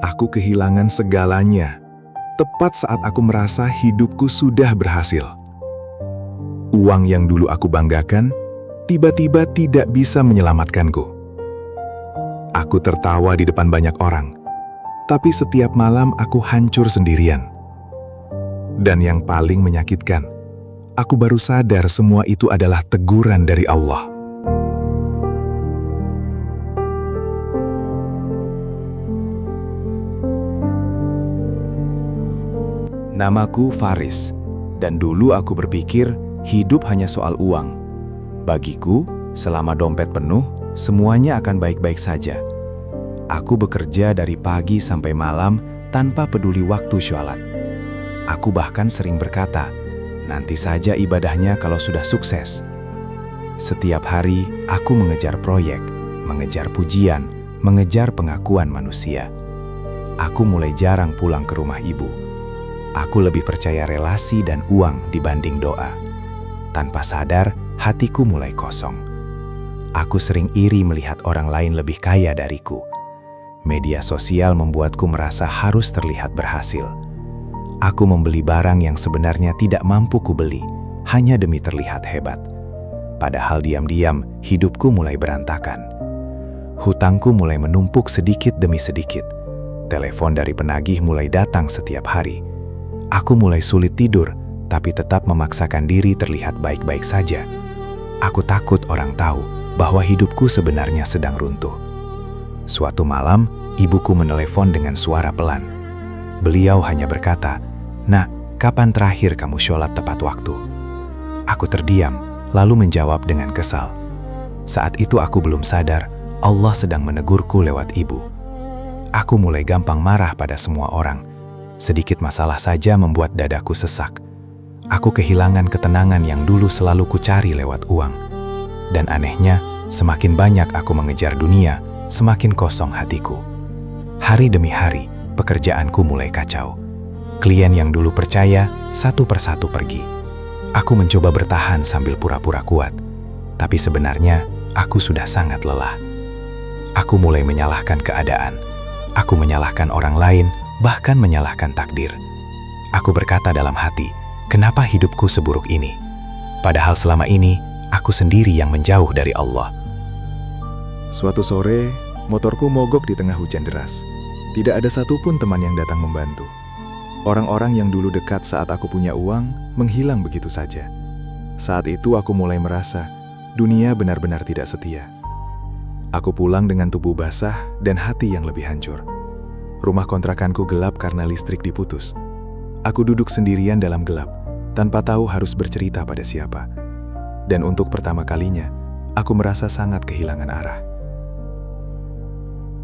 Aku kehilangan segalanya, tepat saat aku merasa hidupku sudah berhasil. Uang yang dulu aku banggakan, tiba-tiba tidak bisa menyelamatkanku. Aku tertawa di depan banyak orang, tapi setiap malam aku hancur sendirian. Dan yang paling menyakitkan, aku baru sadar semua itu adalah teguran dari Allah. Namaku Faris, dan dulu aku berpikir hidup hanya soal uang. Bagiku, selama dompet penuh, semuanya akan baik-baik saja. Aku bekerja dari pagi sampai malam tanpa peduli waktu sholat. Aku bahkan sering berkata, nanti saja ibadahnya kalau sudah sukses. Setiap hari, aku mengejar proyek, mengejar pujian, mengejar pengakuan manusia. Aku mulai jarang pulang ke rumah ibu. Aku lebih percaya relasi dan uang dibanding doa. Tanpa sadar, hatiku mulai kosong. Aku sering iri melihat orang lain lebih kaya dariku. Media sosial membuatku merasa harus terlihat berhasil. Aku membeli barang yang sebenarnya tidak mampu kubeli, hanya demi terlihat hebat. Padahal diam-diam, hidupku mulai berantakan. Hutangku mulai menumpuk sedikit demi sedikit. Telepon dari penagih mulai datang setiap hari. Aku mulai sulit tidur, tapi tetap memaksakan diri terlihat baik-baik saja. Aku takut orang tahu bahwa hidupku sebenarnya sedang runtuh. Suatu malam, ibuku menelepon dengan suara pelan. Beliau hanya berkata, "Nak, kapan terakhir kamu sholat tepat waktu?" Aku terdiam, lalu menjawab dengan kesal. Saat itu aku belum sadar, Allah sedang menegurku lewat ibu. Aku mulai gampang marah pada semua orang. Sedikit masalah saja membuat dadaku sesak. Aku kehilangan ketenangan yang dulu selalu kucari lewat uang. Dan anehnya, semakin banyak aku mengejar dunia, semakin kosong hatiku. Hari demi hari, pekerjaanku mulai kacau. Klien yang dulu percaya, satu persatu pergi. Aku mencoba bertahan sambil pura-pura kuat. Tapi sebenarnya, aku sudah sangat lelah. Aku mulai menyalahkan keadaan. Aku menyalahkan orang lain, bahkan menyalahkan takdir. Aku berkata dalam hati, kenapa hidupku seburuk ini? Padahal selama ini, aku sendiri yang menjauh dari Allah. Suatu sore, motorku mogok di tengah hujan deras. Tidak ada satupun teman yang datang membantu. Orang-orang yang dulu dekat saat aku punya uang, menghilang begitu saja. Saat itu aku mulai merasa, dunia benar-benar tidak setia. Aku pulang dengan tubuh basah dan hati yang lebih hancur. Rumah kontrakanku gelap karena listrik diputus. Aku duduk sendirian dalam gelap, tanpa tahu harus bercerita pada siapa. Dan untuk pertama kalinya, aku merasa sangat kehilangan arah.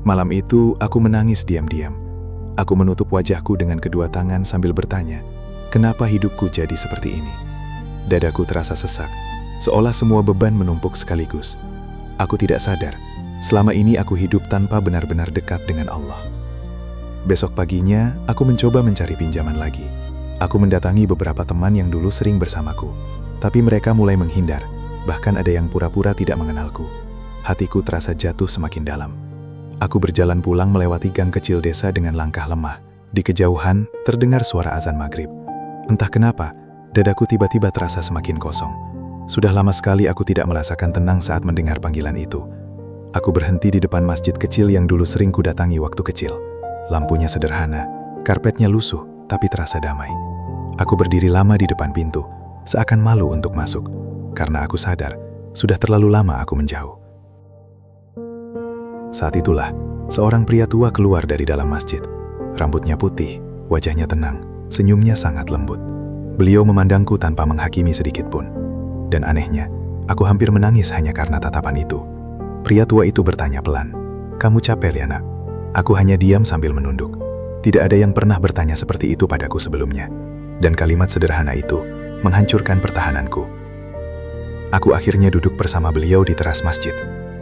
Malam itu, aku menangis diam-diam. Aku menutup wajahku dengan kedua tangan sambil bertanya, kenapa hidupku jadi seperti ini? Dadaku terasa sesak, seolah semua beban menumpuk sekaligus. Aku tidak sadar, selama ini aku hidup tanpa benar-benar dekat dengan Allah. Besok paginya, aku mencoba mencari pinjaman lagi. Aku mendatangi beberapa teman yang dulu sering bersamaku, tapi mereka mulai menghindar, bahkan ada yang pura-pura tidak mengenalku. Hatiku terasa jatuh semakin dalam. Aku berjalan pulang melewati gang kecil desa dengan langkah lemah. Di kejauhan, terdengar suara azan maghrib. Entah kenapa, dadaku tiba-tiba terasa semakin kosong. Sudah lama sekali aku tidak merasakan tenang saat mendengar panggilan itu. Aku berhenti di depan masjid kecil yang dulu sering kudatangi waktu kecil. Lampunya sederhana, karpetnya lusuh, tapi terasa damai. Aku berdiri lama di depan pintu, seakan malu untuk masuk, karena aku sadar, sudah terlalu lama aku menjauh. Saat itulah, seorang pria tua keluar dari dalam masjid. Rambutnya putih, wajahnya tenang, senyumnya sangat lembut. Beliau memandangku tanpa menghakimi sedikit pun. Dan anehnya, aku hampir menangis hanya karena tatapan itu. Pria tua itu bertanya pelan, "Kamu capek, Liana?" Aku hanya diam sambil menunduk. Tidak ada yang pernah bertanya seperti itu padaku sebelumnya. Dan kalimat sederhana itu menghancurkan pertahananku. Aku akhirnya duduk bersama beliau di teras masjid.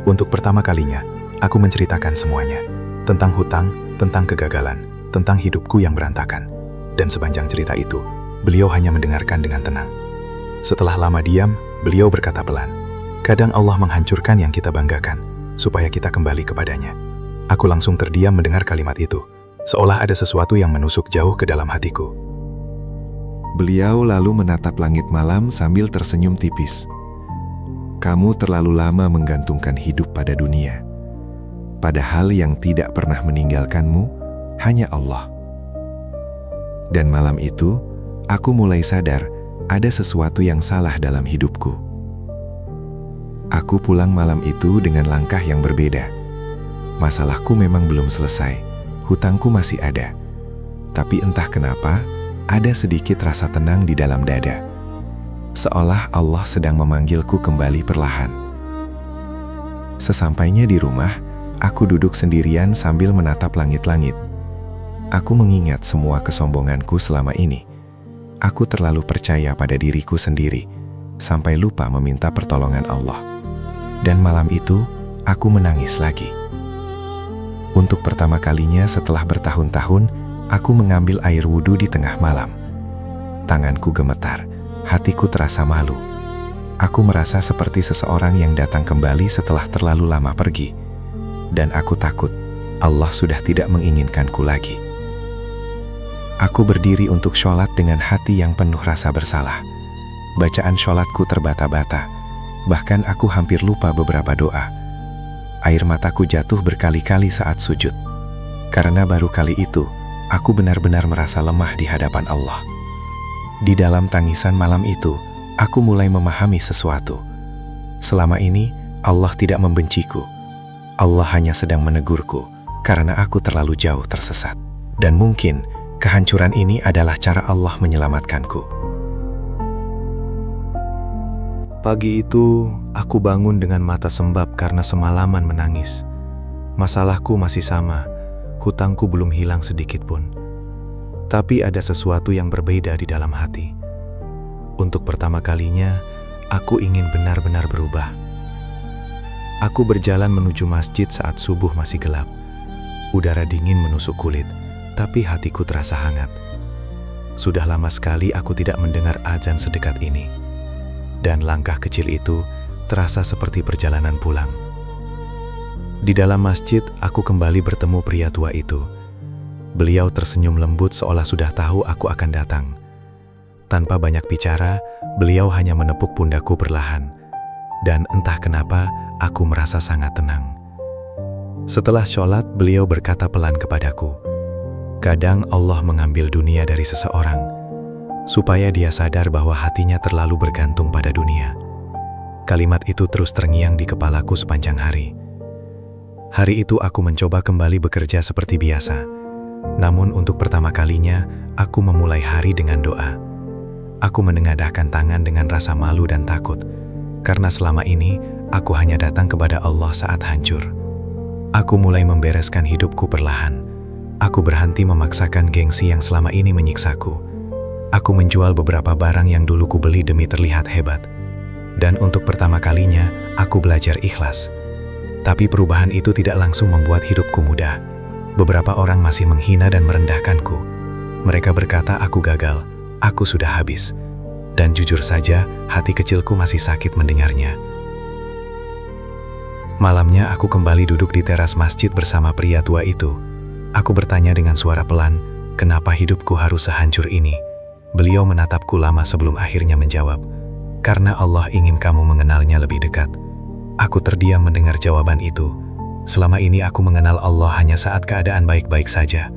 Untuk pertama kalinya, aku menceritakan semuanya. Tentang hutang, tentang kegagalan, tentang hidupku yang berantakan. Dan sepanjang cerita itu, beliau hanya mendengarkan dengan tenang. Setelah lama diam, beliau berkata pelan, "Kadang Allah menghancurkan yang kita banggakan, supaya kita kembali kepadanya." Aku langsung terdiam mendengar kalimat itu. seolah ada sesuatu yang menusuk jauh ke dalam hatiku. Beliau lalu menatap langit malam sambil tersenyum tipis. Kamu terlalu lama menggantungkan hidup pada dunia. Padahal yang tidak pernah meninggalkanmu hanya Allah. Dan malam itu, aku mulai sadar ada sesuatu yang salah dalam hidupku. Aku pulang malam itu dengan langkah yang berbeda. Masalahku memang belum selesai, hutangku masih ada. Tapi entah kenapa, ada sedikit rasa tenang di dalam dada. Seolah Allah sedang memanggilku kembali perlahan. Sesampainya di rumah, aku duduk sendirian sambil menatap langit-langit. Aku mengingat semua kesombonganku selama ini. Aku terlalu percaya pada diriku sendiri, sampai lupa meminta pertolongan Allah. Dan malam itu, aku menangis lagi. Untuk pertama kalinya setelah bertahun-tahun, aku mengambil air wudhu di tengah malam. Tanganku gemetar, hatiku terasa malu. Aku merasa seperti seseorang yang datang kembali setelah terlalu lama pergi. Dan aku takut Allah sudah tidak menginginkanku lagi. Aku berdiri untuk sholat dengan hati yang penuh rasa bersalah. Bacaan sholatku terbata-bata, bahkan aku hampir lupa beberapa doa. Air mataku jatuh berkali-kali saat sujud. Karena baru kali itu, aku benar-benar merasa lemah di hadapan Allah. Di dalam tangisan malam itu, aku mulai memahami sesuatu. Selama ini, Allah tidak membenciku. Allah hanya sedang menegurku, karena aku terlalu jauh tersesat. Dan mungkin, kehancuran ini adalah cara Allah menyelamatkanku. Pagi itu, aku bangun dengan mata sembab karena semalaman menangis. Masalahku masih sama, hutangku belum hilang sedikit pun. Tapi ada sesuatu yang berbeda di dalam hati. Untuk pertama kalinya, aku ingin benar-benar berubah. Aku berjalan menuju masjid saat subuh masih gelap. Udara dingin menusuk kulit, tapi hatiku terasa hangat. Sudah lama sekali aku tidak mendengar azan sedekat ini. Dan langkah kecil itu terasa seperti perjalanan pulang. Di dalam masjid, aku kembali bertemu pria tua itu. Beliau tersenyum lembut seolah sudah tahu aku akan datang. Tanpa banyak bicara, beliau hanya menepuk pundakku perlahan. Dan entah kenapa, aku merasa sangat tenang. Setelah sholat, beliau berkata pelan kepadaku, "Kadang Allah mengambil dunia dari seseorang, supaya dia sadar bahwa hatinya terlalu bergantung pada dunia." Kalimat itu terus terngiang di kepalaku sepanjang hari. Hari itu aku mencoba kembali bekerja seperti biasa. Namun untuk pertama kalinya, aku memulai hari dengan doa. Aku menengadahkan tangan dengan rasa malu dan takut, karena selama ini aku hanya datang kepada Allah saat hancur. Aku mulai membereskan hidupku perlahan. Aku berhenti memaksakan gengsi yang selama ini menyiksaku. Aku menjual beberapa barang yang dulu kubeli demi terlihat hebat. Dan untuk pertama kalinya, aku belajar ikhlas. Tapi perubahan itu tidak langsung membuat hidupku mudah. Beberapa orang masih menghina dan merendahkanku. Mereka berkata aku gagal, aku sudah habis. Dan jujur saja, hati kecilku masih sakit mendengarnya. Malamnya aku kembali duduk di teras masjid bersama pria tua itu. Aku bertanya dengan suara pelan, kenapa hidupku harus sehancur ini? Beliau menatapku lama sebelum akhirnya menjawab, karena Allah ingin kamu mengenalnya lebih dekat. Aku terdiam mendengar jawaban itu. Selama ini aku mengenal Allah hanya saat keadaan baik-baik saja.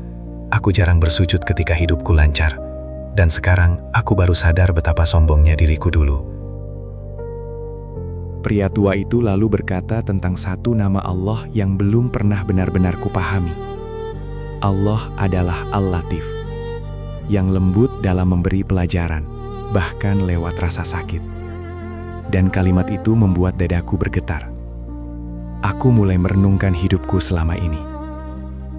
Aku jarang bersujud ketika hidupku lancar. Dan sekarang aku baru sadar betapa sombongnya diriku dulu. Pria tua itu lalu berkata tentang satu nama Allah yang belum pernah benar-benar kupahami. Allah adalah Al-Latif, yang lembut dalam memberi pelajaran, bahkan lewat rasa sakit. Dan kalimat itu membuat dadaku bergetar. Aku mulai merenungkan hidupku selama ini.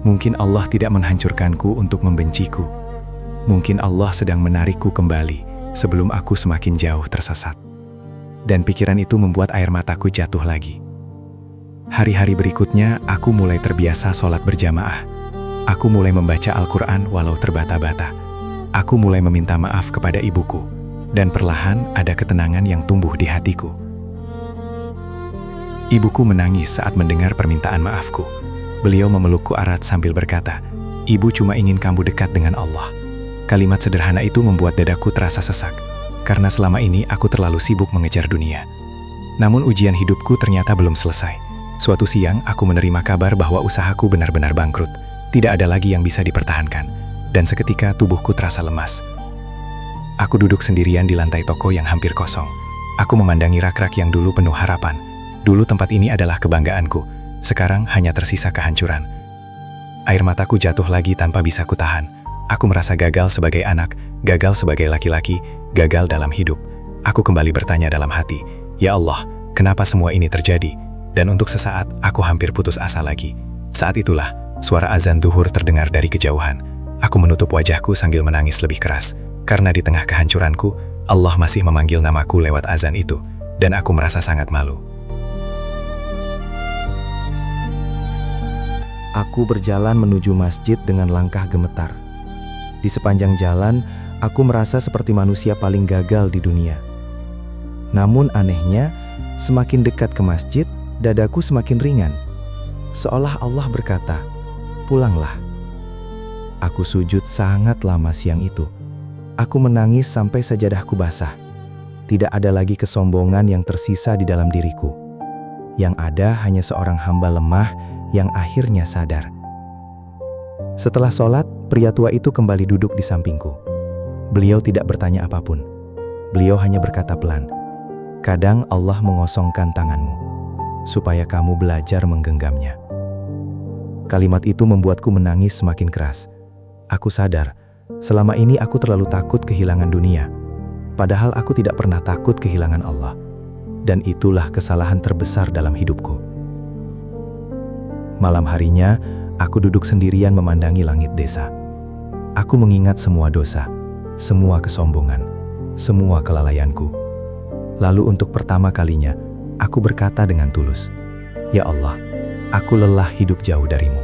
Mungkin Allah tidak menghancurkanku untuk membenciku. Mungkin Allah sedang menarikku kembali sebelum aku semakin jauh tersesat. Dan pikiran itu membuat air mataku jatuh lagi. Hari-hari berikutnya, aku mulai terbiasa sholat berjamaah. Aku mulai membaca Al-Quran walau terbata-bata. Aku mulai meminta maaf kepada ibuku. Dan perlahan ada ketenangan yang tumbuh di hatiku. Ibuku menangis saat mendengar permintaan maafku. Beliau memelukku erat sambil berkata, Ibu cuma ingin kamu dekat dengan Allah. Kalimat sederhana itu membuat dadaku terasa sesak, karena selama ini aku terlalu sibuk mengejar dunia. Namun ujian hidupku ternyata belum selesai. Suatu siang aku menerima kabar bahwa usahaku benar-benar bangkrut. Tidak ada lagi yang bisa dipertahankan, dan seketika tubuhku terasa lemas. Aku duduk sendirian di lantai toko yang hampir kosong. Aku memandangi rak-rak yang dulu penuh harapan. Dulu tempat ini adalah kebanggaanku, sekarang hanya tersisa kehancuran. Air mataku jatuh lagi tanpa bisa kutahan. Aku merasa gagal sebagai anak, gagal sebagai laki-laki, gagal dalam hidup. Aku kembali bertanya dalam hati, "Ya Allah, kenapa semua ini terjadi?" Dan untuk sesaat, aku hampir putus asa lagi. Saat itulah, suara azan zuhur terdengar dari kejauhan. Aku menutup wajahku sambil menangis lebih keras, karena di tengah kehancuranku, Allah masih memanggil namaku lewat azan itu, dan aku merasa sangat malu. Aku berjalan menuju masjid dengan langkah gemetar. Di sepanjang jalan, aku merasa seperti manusia paling gagal di dunia. Namun anehnya, semakin dekat ke masjid, dadaku semakin ringan. Seolah Allah berkata, "Pulanglah." Aku sujud sangat lama siang itu. Aku menangis sampai sajadahku basah. Tidak ada lagi kesombongan yang tersisa di dalam diriku. Yang ada hanya seorang hamba lemah yang akhirnya sadar. Setelah sholat, pria tua itu kembali duduk di sampingku. Beliau tidak bertanya apapun. Beliau hanya berkata pelan, "Kadang Allah mengosongkan tanganmu, supaya kamu belajar menggenggamnya." Kalimat itu membuatku menangis semakin keras. Aku sadar, selama ini aku terlalu takut kehilangan dunia. Padahal aku tidak pernah takut kehilangan Allah. Dan itulah kesalahan terbesar dalam hidupku. Malam harinya, aku duduk sendirian memandangi langit desa. Aku mengingat semua dosa, semua kesombongan, semua kelalaianku. Lalu untuk pertama kalinya, aku berkata dengan tulus, "Ya Allah, aku lelah hidup jauh darimu."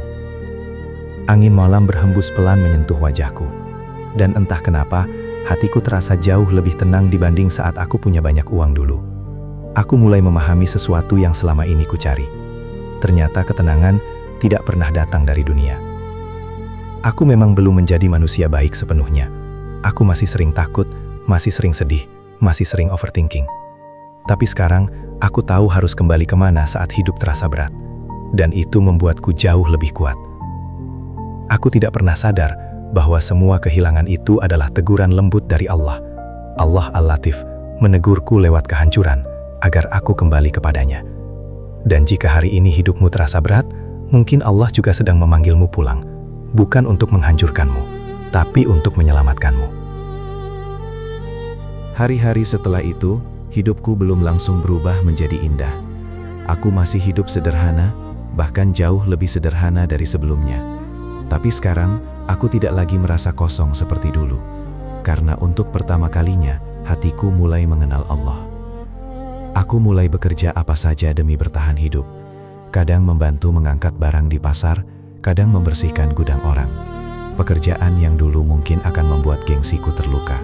Angin malam berhembus pelan menyentuh wajahku. Dan entah kenapa, hatiku terasa jauh lebih tenang dibanding saat aku punya banyak uang dulu. Aku mulai memahami sesuatu yang selama ini kucari. Ternyata ketenangan tidak pernah datang dari dunia. Aku memang belum menjadi manusia baik sepenuhnya. Aku masih sering takut, masih sering sedih, masih sering overthinking. Tapi sekarang, aku tahu harus kembali kemana saat hidup terasa berat. Dan itu membuatku jauh lebih kuat. Aku tidak pernah sadar bahwa semua kehilangan itu adalah teguran lembut dari Allah. Allah Al-Latif menegurku lewat kehancuran agar aku kembali kepadanya. Dan jika hari ini hidupmu terasa berat, mungkin Allah juga sedang memanggilmu pulang, bukan untuk menghancurkanmu, tapi untuk menyelamatkanmu. Hari-hari setelah itu, hidupku belum langsung berubah menjadi indah. Aku masih hidup sederhana, bahkan jauh lebih sederhana dari sebelumnya. Tapi sekarang, aku tidak lagi merasa kosong seperti dulu. Karena untuk pertama kalinya, hatiku mulai mengenal Allah. Aku mulai bekerja apa saja demi bertahan hidup. Kadang membantu mengangkat barang di pasar, kadang membersihkan gudang orang. Pekerjaan yang dulu mungkin akan membuat gengsiku terluka.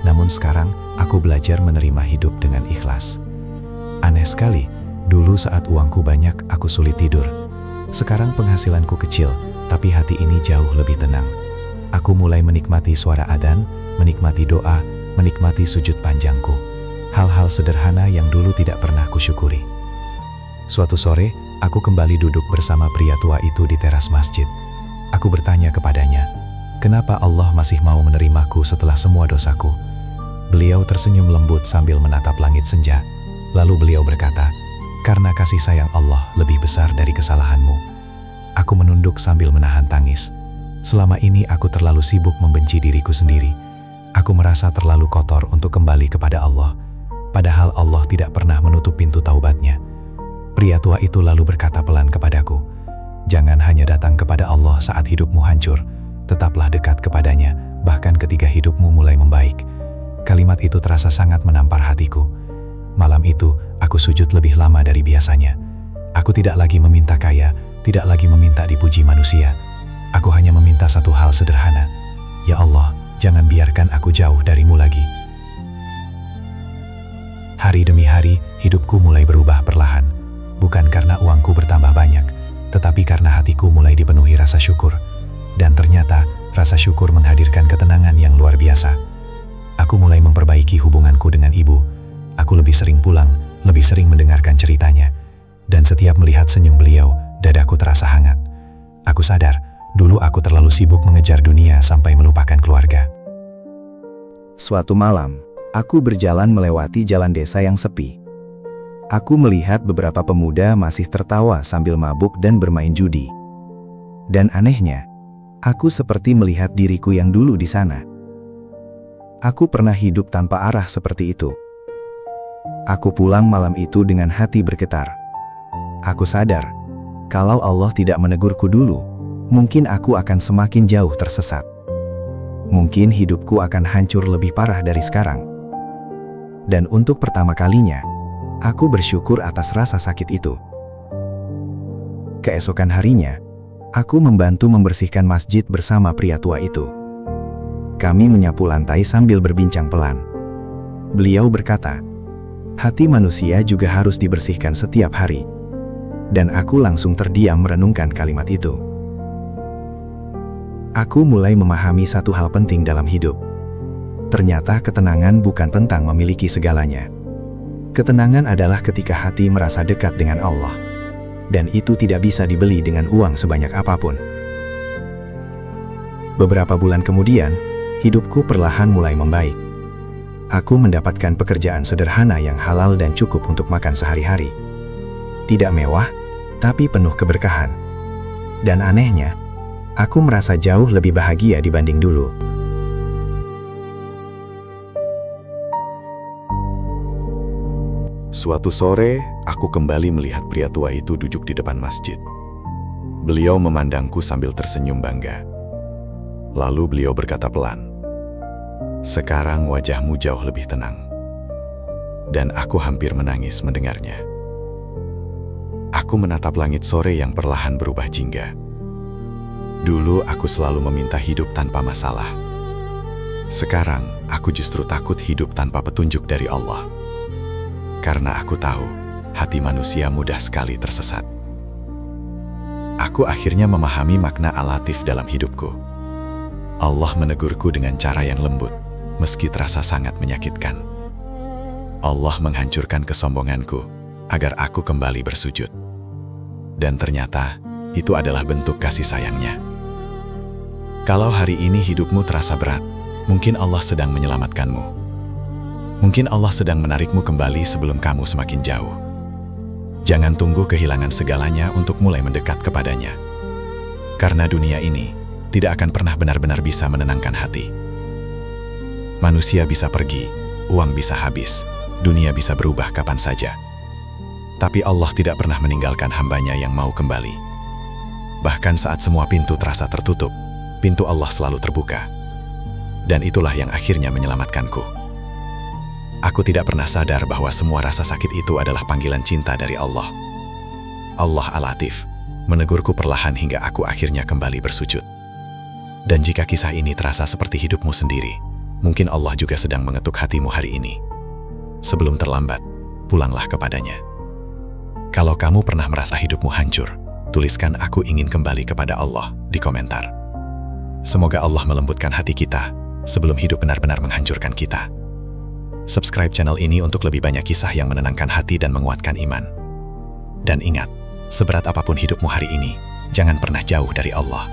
Namun sekarang, aku belajar menerima hidup dengan ikhlas. Aneh sekali, dulu saat uangku banyak, aku sulit tidur. Sekarang penghasilanku kecil, tapi hati ini jauh lebih tenang. Aku mulai menikmati suara adzan, menikmati doa, menikmati sujud panjangku. Hal-hal sederhana yang dulu tidak pernah kusyukuri. Suatu sore, aku kembali duduk bersama pria tua itu di teras masjid. Aku bertanya kepadanya, "Kenapa Allah masih mau menerimaku setelah semua dosaku?" Beliau tersenyum lembut sambil menatap langit senja. Lalu beliau berkata, "Karena kasih sayang Allah lebih besar dari kesalahanmu." Aku menunduk sambil menahan tangis. Selama ini aku terlalu sibuk membenci diriku sendiri. Aku merasa terlalu kotor untuk kembali kepada Allah. Padahal Allah tidak pernah menutup pintu taubatnya. Pria tua itu lalu berkata pelan kepadaku, "Jangan hanya datang kepada Allah saat hidupmu hancur, tetaplah dekat kepadanya, bahkan ketika hidupmu mulai membaik." Kalimat itu terasa sangat menampar hatiku. Malam itu, aku sujud lebih lama dari biasanya. Aku tidak lagi meminta kaya, tidak lagi meminta dipuji manusia. Aku hanya meminta satu hal sederhana. Ya Allah, jangan biarkan aku jauh darimu lagi. Hari demi hari, hidupku mulai berubah perlahan. Bukan karena uangku bertambah banyak, tetapi karena hatiku mulai dipenuhi rasa syukur. Dan ternyata, rasa syukur menghadirkan ketenangan yang luar biasa. Aku mulai memperbaiki hubunganku dengan ibu. Aku lebih sering pulang, lebih sering mendengarkan ceritanya. Dan setiap melihat senyum beliau, dadaku terasa hangat. Aku sadar, dulu aku terlalu sibuk mengejar dunia sampai melupakan keluarga. Suatu malam, aku berjalan melewati jalan desa yang sepi. Aku melihat beberapa pemuda masih tertawa sambil mabuk dan bermain judi. Dan anehnya, aku seperti melihat diriku yang dulu di sana. Aku pernah hidup tanpa arah seperti itu. Aku pulang malam itu dengan hati bergetar. Aku sadar, kalau Allah tidak menegurku dulu, mungkin aku akan semakin jauh tersesat. Mungkin hidupku akan hancur lebih parah dari sekarang. Dan untuk pertama kalinya, aku bersyukur atas rasa sakit itu. Keesokan harinya, aku membantu membersihkan masjid bersama pria tua itu. Kami menyapu lantai sambil berbincang pelan. Beliau berkata, hati manusia juga harus dibersihkan setiap hari. Dan aku langsung terdiam merenungkan kalimat itu. Aku mulai memahami satu hal penting dalam hidup. Ternyata ketenangan bukan tentang memiliki segalanya. Ketenangan adalah ketika hati merasa dekat dengan Allah. Dan itu tidak bisa dibeli dengan uang sebanyak apapun. Beberapa bulan kemudian, hidupku perlahan mulai membaik. Aku mendapatkan pekerjaan sederhana yang halal dan cukup untuk makan sehari-hari. Tidak mewah, tapi penuh keberkahan. Dan anehnya, aku merasa jauh lebih bahagia dibanding dulu. Suatu sore, aku kembali melihat pria tua itu duduk di depan masjid. Beliau memandangku sambil tersenyum bangga. Lalu beliau berkata pelan, "Sekarang wajahmu jauh lebih tenang." Dan aku hampir menangis mendengarnya. Aku menatap langit sore yang perlahan berubah jingga. Dulu aku selalu meminta hidup tanpa masalah. Sekarang aku justru takut hidup tanpa petunjuk dari Allah. Karena aku tahu, hati manusia mudah sekali tersesat. Aku akhirnya memahami makna Al-Latif dalam hidupku. Allah menegurku dengan cara yang lembut, meski terasa sangat menyakitkan. Allah menghancurkan kesombonganku, agar aku kembali bersujud. Dan ternyata, itu adalah bentuk kasih sayangnya. Kalau hari ini hidupmu terasa berat, mungkin Allah sedang menyelamatkanmu. Mungkin Allah sedang menarikmu kembali sebelum kamu semakin jauh. Jangan tunggu kehilangan segalanya untuk mulai mendekat kepadanya. Karena dunia ini tidak akan pernah benar-benar bisa menenangkan hati. Manusia bisa pergi, uang bisa habis, dunia bisa berubah kapan saja. Tapi Allah tidak pernah meninggalkan hambanya yang mau kembali. Bahkan saat semua pintu terasa tertutup, pintu Allah selalu terbuka. Dan itulah yang akhirnya menyelamatkanku. Aku tidak pernah sadar bahwa semua rasa sakit itu adalah panggilan cinta dari Allah. Allah Al-Latif menegurku perlahan hingga aku akhirnya kembali bersujud. Dan jika kisah ini terasa seperti hidupmu sendiri, mungkin Allah juga sedang mengetuk hatimu hari ini. Sebelum terlambat, pulanglah kepadanya. Kalau kamu pernah merasa hidupmu hancur, tuliskan "Aku ingin kembali kepada Allah" di komentar. Semoga Allah melembutkan hati kita sebelum hidup benar-benar menghancurkan kita. Subscribe channel ini untuk lebih banyak kisah yang menenangkan hati dan menguatkan iman. Dan ingat, seberat apapun hidupmu hari ini, jangan pernah jauh dari Allah.